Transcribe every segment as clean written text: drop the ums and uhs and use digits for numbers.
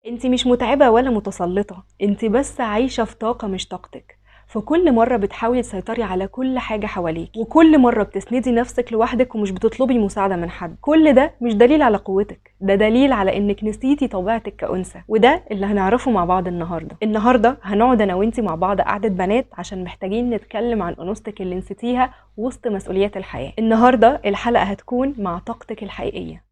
انت مش متعبة ولا متسلطة، انت بس عايشة في طاقة مش طاقتك. فكل مرة بتحاولي تسيطري على كل حاجة حواليك، وكل مرة بتسندي نفسك لوحدك ومش بتطلبي مساعدة من حد. كل ده مش دليل على قوتك، ده دليل على انك نسيتي طبيعتك كأنثى، وده اللي هنعرفه مع بعض النهاردة هنقعد انا وانتي مع بعض قعدة بنات عشان محتاجين نتكلم عن انوثتك اللي نسيتيها وسط مسؤوليات الحياة. النهاردة الحلقة هتكون مع طاقتك الحقيقية.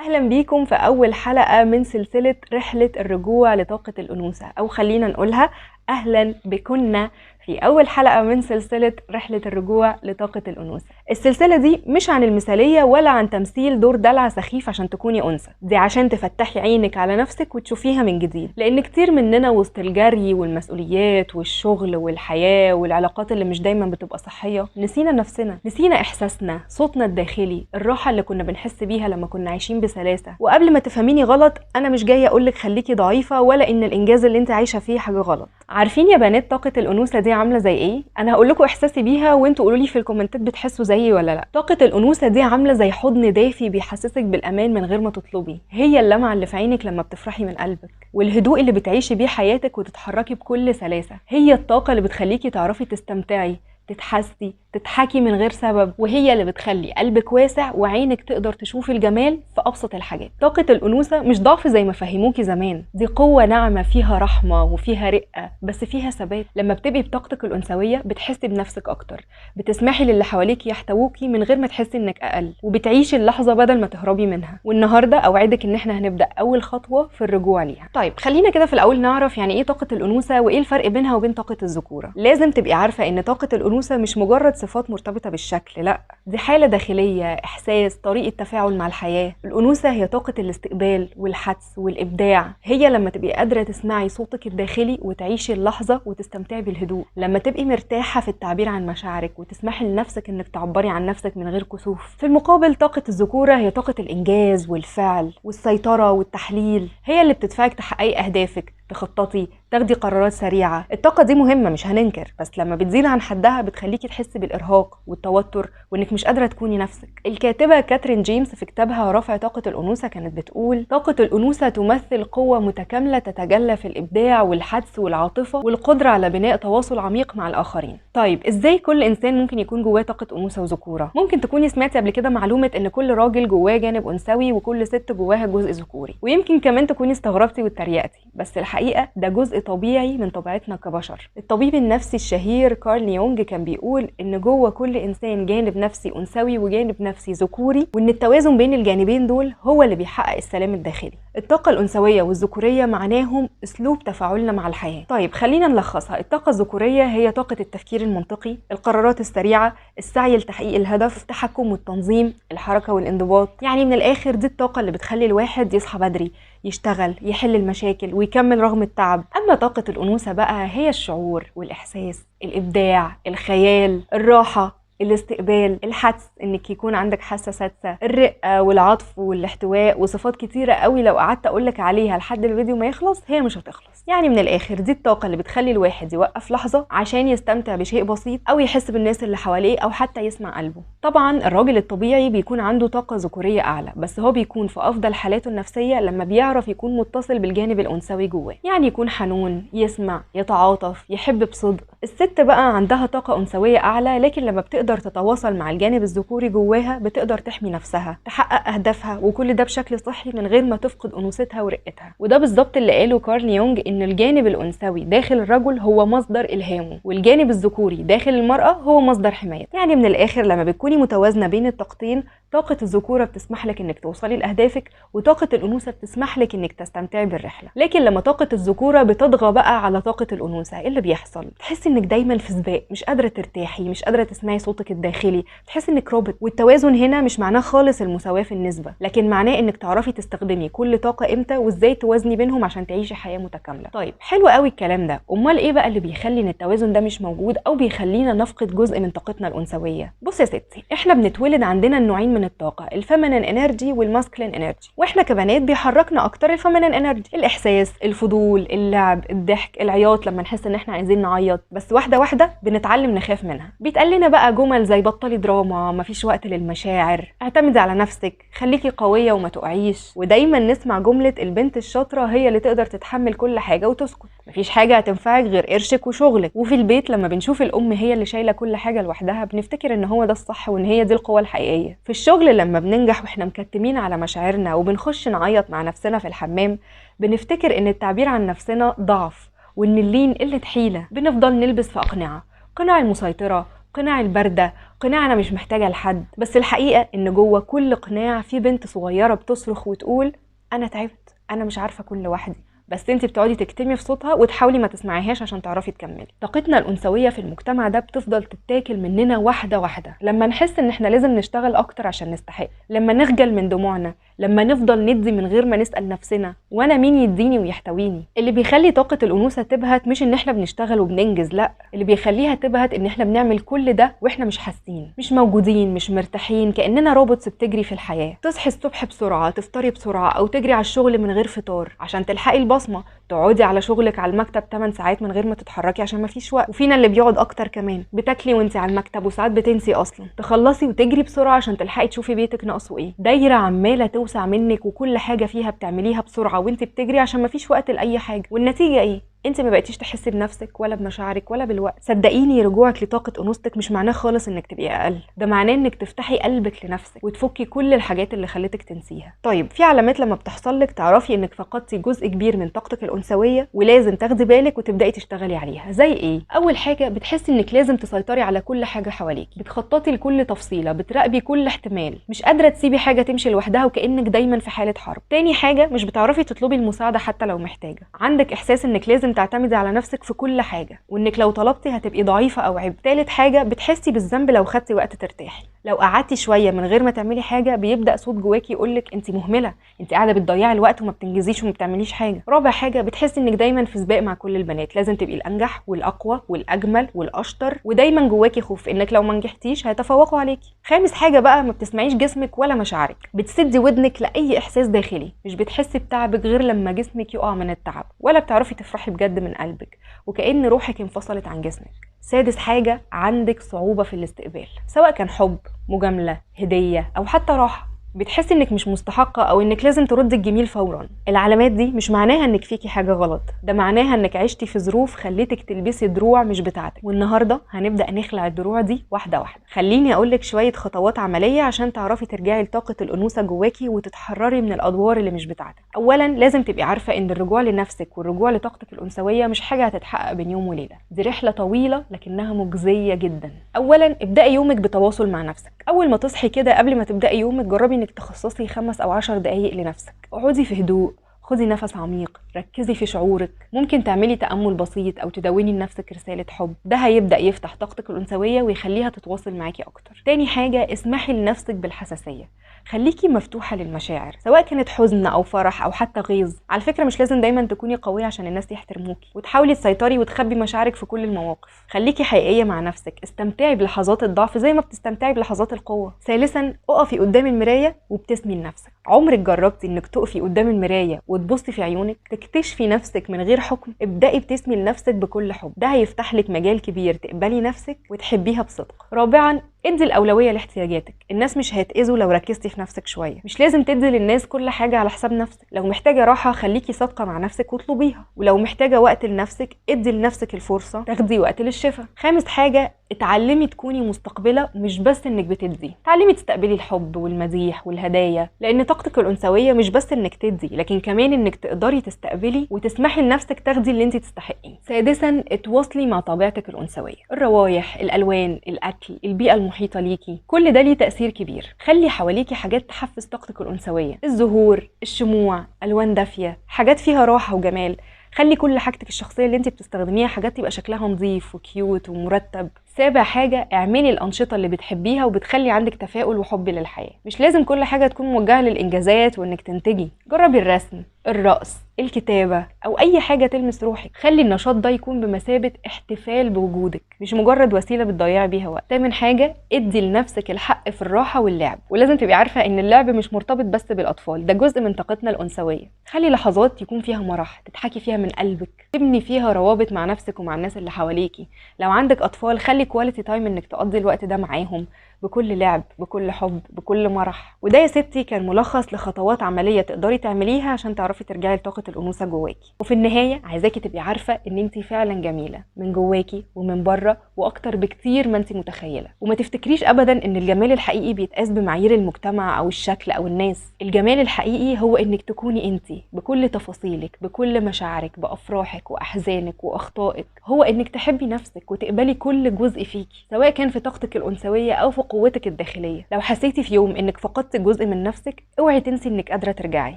اهلا بيكم في اول حلقة من سلسلة رحلة الرجوع لطاقة الانوثة، او خلينا نقولها اهلا بكنا في اول حلقة من سلسلة رحلة الرجوع لطاقة الانوثة. السلسلة دي مش عن المثالية ولا عن تمثيل دور دلع سخيف عشان تكوني انثى، دي عشان تفتحي عينك على نفسك وتشوفيها من جديد. لان كتير مننا وسط الجري والمسؤوليات والشغل والحياة والعلاقات اللي مش دايما بتبقى صحية نسينا نفسنا، نسينا احساسنا، صوتنا الداخلي، الراحة اللي كنا بنحس بيها لما كنا عايشين بسلاسة. وقبل ما تفهميني غلط، انا مش جاية اقولك خليكي ضعيفة ولا ان الانجاز اللي انت عايشة فيه حاجة غلط. عارفين يا بنات طاقة الانوثة دي عاملة زي ايه؟ انا هقول لكم احساسي بيها وانتوا قولوا لي في الكومنتات بتحسوا زيي ولا لا. طاقة الانوثة دي عاملة زي حضن دافي بيحسسك بالامان من غير ما تطلبي، هي اللمعة اللي في عينك لما بتفرحي من قلبك، والهدوء اللي بتعيشي بيه حياتك وتتحركي بكل سلاسة، هي الطاقة اللي بتخليكي تعرفي تستمتعي، تتحسي، تضحكي من غير سبب، وهي اللي بتخلي قلبك واسع وعينك تقدر تشوفي الجمال في ابسط الحاجات. طاقة الانوثة مش ضعف زي ما فهموكي زمان، دي قوة ناعمة فيها رحمة وفيها رقة بس فيها ثبات. لما بتبقي بطاقتك الانثوية بتحسي بنفسك اكتر، بتسمحي للي حواليك يحتووكي من غير ما تحسي انك اقل، وبتعيشي اللحظة بدل ما تهربي منها. والنهاردة اوعدك ان احنا هنبدأ اول خطوة في الرجوع ليها. طيب خلينا كده في الاول نعرف يعني ايه طاقة الانوثة وايه الفرق بينها وبين طاقة الذكورة. لازم تبقي عارفة ان طاقة الانوثة مش مجرد صفات مرتبطة بالشكل، لا، دي حالة داخلية، احساس، طريقة تفاعل مع الحياة. الانوثة هي طاقة الاستقبال والحدس والابداع، هي لما تبقي قادرة تسمعي صوتك الداخلي وتعيشي اللحظة وتستمتعي بالهدوء، لما تبقي مرتاحة في التعبير عن مشاعرك وتسمحي لنفسك انك تعبري عن نفسك من غير كسوف. في المقابل طاقة الذكورة هي طاقة الانجاز والفعل والسيطرة والتحليل، هي اللي بتدفعك تحققي اهدافك، تخططي، تاخدي قرارات سريعة. الطاقة دي مهمة مش هننكر، بس لما بتزيد عن حدها بتخليكي تحسي بالإرهاق والتوتر وإنك مش قادرة تكوني نفسك. الكاتبة كاترين جيمس في كتابها رفع طاقة الأنوثة كانت بتقول: طاقة الأنوثة تمثل قوة متكاملة تتجلى في الإبداع والحدس والعاطفة والقدرة على بناء تواصل عميق مع الآخرين. طيب إزاي كل إنسان ممكن يكون جواه طاقة أنوثة وذكورة؟ ممكن تكوني سمعتي قبل كده معلومة إن كل راجل جواه جانب أنثوي وكل ست جواها جزء ذكوري، ويمكن كمان تكوني استغربتي واتريقتي، بس الحقيقة ده جزء طبيعي من طبيعتنا كبشر. الطبيب النفسي الشهير كارل يونج كان بيقول ان جوه كل انسان جانب نفسي انثوي وجانب نفسي ذكوري، وان التوازن بين الجانبين دول هو اللي بيحقق السلام الداخلي. الطاقة الانثوية والذكورية معناهم اسلوب تفاعلنا مع الحياة. طيب خلينا نلخصها. الطاقة الذكورية هي طاقة التفكير المنطقي، القرارات السريعة، السعي لتحقيق الهدف، التحكم والتنظيم، الحركة والانضباط. يعني من الاخر دي الطاقة اللي بتخلي الواحد يصحى بدري، يشتغل، يحل المشاكل ويكمل رغم التعب. اما طاقة الانوثة بقى هي الشعور والاحساس، الابداع، الخيال، الراحة، الاستقبال، الحدس، انك يكون عندك حاسه سادسه، الرقه والعطف والاحتواء، وصفات كتيره قوي لو قعدت اقولك عليها لحد الفيديو ما يخلص هي مش هتخلص. يعني من الاخر دي الطاقه اللي بتخلي الواحد يوقف لحظه عشان يستمتع بشيء بسيط او يحس بالناس اللي حواليه او حتى يسمع قلبه. طبعا الراجل الطبيعي بيكون عنده طاقه ذكوريه اعلى، بس هو بيكون في افضل حالاته النفسيه لما بيعرف يكون متصل بالجانب الانثوي جواه، يعني يكون حنون، يسمع، يتعاطف، يحب بصدق. الست بقى عندها طاقه انثويه اعلى، لكن لما بتقدر تتواصل مع الجانب الذكوري جواها بتقدر تحمي نفسها، تحقق اهدافها، وكل ده بشكل صحي من غير ما تفقد انوثتها ورقتها. وده بالظبط اللي قاله كارل يونج، ان الجانب الانثوي داخل الرجل هو مصدر الهامه، والجانب الذكوري داخل المراه هو مصدر حمايته. يعني من الاخر لما بتكوني متوازنه بين الطاقتين، طاقه الذكوره بتسمح لك انك توصلي لاهدافك، وطاقه الانوثه بتسمح لك انك تستمتعي بالرحله. لكن لما طاقه الذكوره بتطغى بقى على طاقه الانوثه، ايه اللي بيحصل؟ تحسي انك دايما في سباق، مش قادره ترتاحي، مش قادره تسمعي صوتك الداخلي، تحس انك روبوت. والتوازن هنا مش معناه خالص المساواة في النسبة، لكن معناه انك تعرفي تستخدمي كل طاقة امتى وازاي توازني بينهم عشان تعيشي حياة متكاملة. طيب حلو قوي الكلام ده، امال ايه بقى اللي بيخلي ان التوازن ده مش موجود او بيخلينا نفقد جزء من طاقتنا الانثوية؟ بص يا ستي، احنا بنتولد عندنا النوعين من الطاقة، الفيمينين انرجي والماسكلين انرجي، واحنا كبنات بيحركنا اكتر الفيمينين انرجي، الاحساس، الفضول، اللعب، الضحك، العياط لما نحس ان احنا عايزين نعيط. بس واحدة واحدة بنتعلم نخاف منها، بيتقال لنا بقى جمل زي بطلي دراما، مفيش وقت للمشاعر، اعتمدي على نفسك، خليكي قوية وما تقعيش. ودايما نسمع جملة البنت الشاطرة هي اللي تقدر تتحمل كل حاجة وتسكت، مفيش حاجة هتنفعك غير قرشك وشغلك. وفي البيت لما بنشوف الأم هي اللي شايلة كل حاجة لوحدها بنفتكر ان هو ده الصح وان هي دي القوة الحقيقية. في الشغل لما بننجح واحنا مكتمين على مشاعرنا وبنخش نعيط مع نفسنا في الحمام بنفتكر ان التعبير عن نفسنا ضعف وان اللين قلة حيلة. بنفضل نلبس في أقنعة، قناع المسيطرة، قناع البردة، قناع أنا مش محتاجة لحد. بس الحقيقة إن جوه كل قناع في بنت صغيرة بتصرخ وتقول أنا تعبت، أنا مش عارفة كل لوحدي. بس انت بتقعدي تكتمي في صوتها وتحاولي ما تسمعيهاش عشان تعرفي تكملي. طاقتنا الأنثوية في المجتمع ده بتفضل تتاكل مننا واحدة واحدة، لما نحس ان احنا لازم نشتغل اكتر عشان نستحق، لما نخجل من دموعنا، لما نفضل ندي من غير ما نسأل نفسنا وانا مين يديني ويحتويني. اللي بيخلي طاقة الأنوثة تبهت مش ان احنا بنشتغل وبننجز، لا، اللي بيخليها تبهت ان احنا بنعمل كل ده واحنا مش حاسين، مش موجودين، مش مرتاحين، كأننا روبوتس بتجري في الحياة. تصحي الصبح بسرعة، تفطري بسرعة، او تجري على الشغل من غير فطار عشان تلحقي البصمة، تقعدي على شغلك على المكتب 8 ساعات من غير ما تتحركي عشان ما فيش وقت. وفينا اللي بيقعد اكتر كمان، بتاكلي وانت على المكتب وساعات بتنسي اصلا، تخلصي وتجري بسرعه عشان تلحقي تشوفي بيتك ناقصه ايه. دايره عماله توسع منك وكل حاجه فيها بتعمليها بسرعه وانت بتجري عشان ما فيش وقت لاي حاجه. والنتيجه ايه؟ انت ما بقيتيش تحسي بنفسك ولا بمشاعرك ولا بالوقت. صدقيني رجوعك لطاقه انوثتك مش معناه خالص انك تبقي اقل، ده معناه انك تفتحي قلبك لنفسك وتفكي كل الحاجات اللي خلتك تنسيها. طيب في علامات لما بتحصل لك تعرفي انك فقدتي جزء كبير من طاقتك الانثويه ولازم تاخدي بالك وتبداي تشتغلي عليها. زي ايه؟ اول حاجه بتحسي انك لازم تسيطري على كل حاجه حواليك، بتخططي لكل تفصيله، بتراقبي كل احتمال، مش قادره تسيبي حاجه تمشي لوحدها وكانك دايما في حاله حرب. تاني حاجه مش بتعرفي تطلبي المساعده حتى لو محتاجه، عندك احساس انك لازم تعتمدي على نفسك في كل حاجه وانك لو طلبتي هتبقي ضعيفه او عبء. تالت حاجه بتحسي بالذنب لو خدتي وقت ترتاحي، لو قعدتي شويه من غير ما تعملي حاجه بيبدا صوت جواكي يقولك انت مهمله، انت قاعده بتضيعي الوقت وما بتنجزيش وما بتعمليش حاجه. رابع حاجه بتحسي انك دايما في سباق مع كل البنات، لازم تبقي الانجح والاقوى والاجمل والاشطر، ودايما جواكي خوف انك لو ما نجحتيش هيتفوقوا عليكي. خامس حاجه بقى ما بتسمعيش جسمك ولا مشاعرك، بتسدي ودنك لاي احساس داخلي، مش بتحسي بتعبك غير لما جسمك يقع من التعب، ولا بتعرفي تفرحي بجد من قلبك وكأن روحك انفصلت عن جسمك. سادس حاجة عندك صعوبة في الاستقبال، سواء كان حب، مجاملة، هدية، أو حتى راحة، بتحسي انك مش مستحقة او انك لازم تردي الجميل فورا. العلامات دي مش معناها انك فيكي حاجة غلط، ده معناها انك عشتي في ظروف خليتك تلبسي دروع مش بتاعتك. والنهاردة هنبدأ نخلع الدروع دي واحدة واحدة. خليني اقولك شوية خطوات عملية عشان تعرفي ترجعي لطاقة الأنوثة جواكي وتتحرري من الادوار اللي مش بتاعتك. اولا لازم تبقي عارفة ان الرجوع لنفسك والرجوع لطاقتك الأنثوية مش حاجة هتتحقق بين يوم وليلة، دي رحلة طويلة لكنها مجزية جدا. اولا ابدأي يومك بتواصل مع نفسك، اول ما تصحي كده قبل ما تبدأي يومك جربي انك تخصصي 5 أو 10 دقايق لنفسك. اقعدي في هدوء، خدي نفس عميق، ركزي في شعورك، ممكن تعملي تأمل بسيط او تدوني لنفسك رسالة حب، ده هيبدأ يفتح طاقتك الأنثوية ويخليها تتواصل معاكي اكتر. تاني حاجة اسمحي لنفسك بالحساسية، خليكي مفتوحة للمشاعر سواء كانت حزن او فرح او حتى غيظ. على فكرة مش لازم دايما تكوني قوية عشان الناس يحترموكي وتحاولي تسيطري وتخبي مشاعرك في كل المواقف. خليكي حقيقية مع نفسك، استمتعي بلحظات الضعف زي ما بتستمتعي بلحظات القوة. ثالثا اقفي قدام المراية وابتسمي لنفسك. عمرك جربتي انك تقفي قدام المراية وتبصي في عيونك تكتشفي نفسك من غير حكم؟ ابدأي ابتسمي لنفسك بكل حب، ده هيفتح لك مجال كبير تقبلي نفسك وتحبيها بصدق. رابعا ادي الأولوية لاحتياجاتك، الناس مش هيتأذوا لو ركزتي في نفسك شوية، مش لازم تدي للناس كل حاجة على حساب نفسك. لو محتاجة راحة خليكي صادقة مع نفسك واطلبيها، ولو محتاجة وقت لنفسك ادي لنفسك الفرصة تاخدي وقت للشفاء. خامس حاجة اتعلمي تكوني مستقبلة مش بس انك بتدي، اتعلمي تستقبلي الحب والمديح والهدايا، لان طاقتك الأنثوية مش بس انك تدي لكن كمان انك تقدري تستقبلي وتسمحي لنفسك تاخدي اللي انت تستحقيه. سادسا اتواصلي مع طبيعتك الأنثوية، الروايح، الألوان، الأكل، البيئة المحيطة ليكي، كل ده ليه تأثير كبير. خلي حواليكي حاجات تحفز طاقتك الأنثوية، الزهور، الشموع، ألوان دافية، حاجات فيها راحة وجمال. خلي كل حاجتك الشخصية اللي انت بتستخدميها حاجات يبقى شكلها نظيف وكيوت ومرتب. سابع حاجة اعملي الأنشطة اللي بتحبيها وبتخلي عندك تفاؤل وحب للحياة، مش لازم كل حاجة تكون موجهة للإنجازات وإنك تنتجي. جربي الرسم، الرقص، الكتابة، أو أي حاجة تلمس روحك. خلي النشاط ده يكون بمثابة احتفال بوجودك مش مجرد وسيلة بتضيعي بيها وقت. تامن حاجة ادي لنفسك الحق في الراحة واللعب، ولازم تبقي عارفة إن اللعب مش مرتبط بس بالأطفال، ده جزء من طاقتنا الأنثوية. خلي لحظات يكون فيها مرح تضحكي فيها من قلبك، تبني فيها روابط مع نفسك ومع الناس اللي حواليكي. لو عندك أطفال خلي وتخلي كواليتي تايم انك تقضي الوقت ده معاهم بكل لعب، بكل حب، بكل مرح. وده يا ستي كان ملخص لخطوات عمليه تقدري تعمليها عشان تعرفي ترجعي لطاقه الانوثه جواكي. وفي النهايه عايزاكي تبقي عارفه ان انت فعلا جميله من جواكي ومن بره، واكتر بكتير ما انت متخيله. وما تفتكريش ابدا ان الجمال الحقيقي بيتقاس بمعايير المجتمع او الشكل او الناس. الجمال الحقيقي هو انك تكوني انت بكل تفاصيلك، بكل مشاعرك، بافراحك واحزانك واخطائك. هو انك تحبي نفسك وتقبلي كل جزء فيكي، سواء كان في طاقتك الانثويه او في قوتك الداخليه. لو حسيتي في يوم انك فقدت جزء من نفسك، اوعي تنسي انك قادره ترجعي،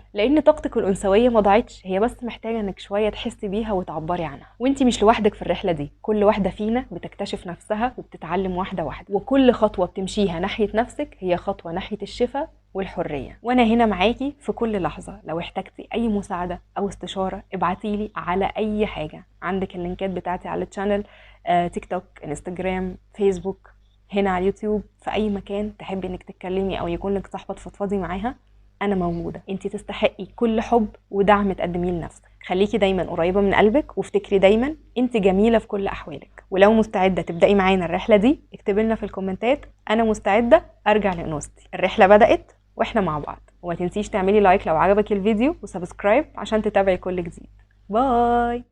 لان طاقتك الانثويه ما ضاعتش، هي بس محتاجه انك شويه تحسي بيها وتعبري عنها. وانت مش لوحدك في الرحله دي، كل واحده فينا بتكتشف نفسها وبتتعلم واحده واحده، وكل خطوه بتمشيها ناحيه نفسك هي خطوه ناحيه الشفاء والحريه. وانا هنا معاكي في كل لحظه. لو احتجتي اي مساعده او استشاره ابعتيلي على اي حاجه. عندك اللينكات بتاعتي على الشانل، تيك توك، انستجرام، فيسبوك، هنا على اليوتيوب، في اي مكان تحبي انك تتكلمي او يكون لك صاحبه تفضفضي معاها، انا موجوده. انتي تستحقي كل حب ودعم تقدميه لنفسك. خليكي دايما قريبه من قلبك، وافتكري دايما انت جميله في كل احوالك. ولو مستعده تبداي معانا الرحله دي، اكتبي لنا في الكومنتات انا مستعده ارجع لانوثتي. الرحله بدات واحنا مع بعض. وما تنسيش تعملي لايك لو عجبك الفيديو، وسبسكرايب عشان تتابعي كل جديد. باي.